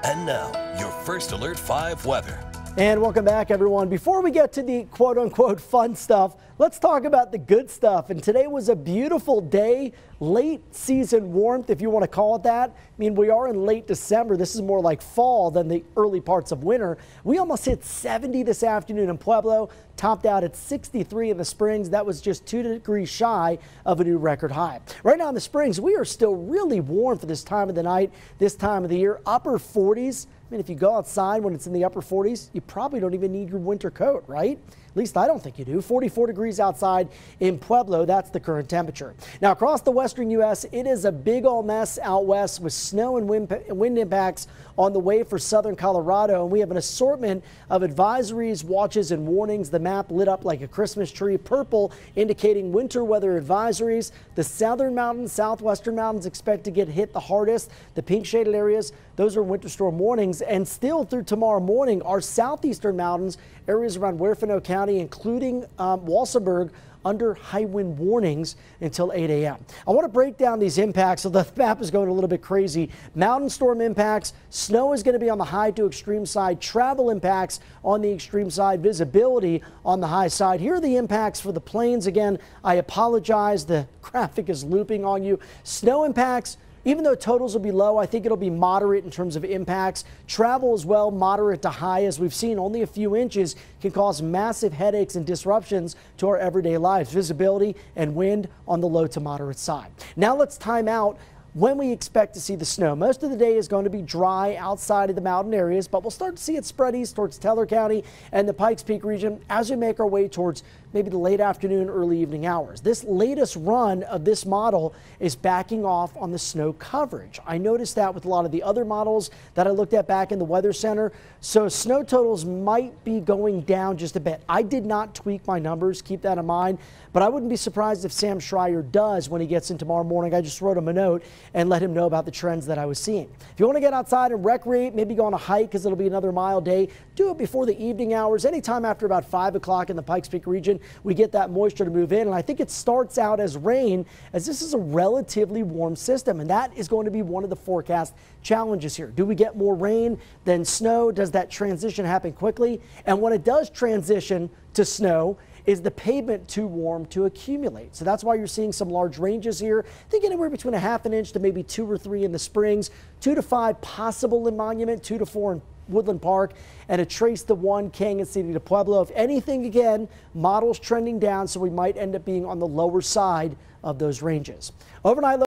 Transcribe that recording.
And now, your First Alert 5 weather. And welcome back, everyone. Before we get to the quote-unquote fun stuff, let's talk about the good stuff. And today was a beautiful day, late season warmth, if you want to call it that. I mean, we are in late December. This is more like fall than the early parts of winter. We almost hit 70 this afternoon in Pueblo, topped out at 63 in the Springs. That was just 2 degrees shy of a new record high. Right now in the Springs, we are still really warm for this time of the night, this time of the year, upper 40s. I mean, if you go outside when it's in the upper 40s, you probably don't even need your winter coat, right? At least I don't think you do. 44 degrees outside in Pueblo. That's the current temperature. Now, across the western U.S., it is a big old mess out west with snow and wind impacts on the way for southern Colorado. And we have an assortment of advisories, watches, and warnings. The map lit up like a Christmas tree. Purple indicating winter weather advisories. The southern mountains, southwestern mountains expect to get hit the hardest. The pink shaded areas, those are winter storm warnings. And still through tomorrow morning, our southeastern mountains, areas around Huerfano County, including Walsenburg, under high wind warnings until 8 a.m. I want to break down these impacts. So the map is going a little bit crazy. Mountain storm impacts. Snow is going to be on the high to extreme side. Travel impacts on the extreme side. Visibility on the high side. Here are the impacts for the plains. Again, I apologize. The graphic is looping on you. Snow impacts. Even though totals will be low, I think it'll be moderate in terms of impacts. Travel as well, moderate to high. As we've seen, only a few inches can cause massive headaches and disruptions to our everyday lives. Visibility and wind on the low to moderate side. Now let's time out when we expect to see the snow. Most of the day is going to be dry outside of the mountain areas, but we'll start to see it spread east towards Teller County and the Pikes Peak region as we make our way towards maybe the late afternoon, early evening hours. This latest run of this model is backing off on the snow coverage. I noticed that with a lot of the other models that I looked at back in the Weather Center. So snow totals might be going down just a bit. I did not tweak my numbers, keep that in mind, but I wouldn't be surprised if Sam Schreier does when he gets in tomorrow morning. I just wrote him a note and let him know about the trends that I was seeing. If you want to get outside and recreate, maybe go on a hike because it'll be another mile day, do it before the evening hours. Anytime after about 5 o'clock in the Pikes Peak region, we get that moisture to move in. And I think it starts out as rain, as this is a relatively warm system. And that is going to be one of the forecast challenges here. Do we get more rain than snow? Does that transition happen quickly? And when it does transition to snow, is the pavement too warm to accumulate? So that's why you're seeing some large ranges here. I think anywhere between a ½ inch to maybe 2 or 3 in the Springs, 2 to 5 possible in Monument, 2 to 4 in Woodland Park, and a trace to 1 Canyon City to Pueblo. If anything, again, models trending down, so we might end up being on the lower side of those ranges. Overnight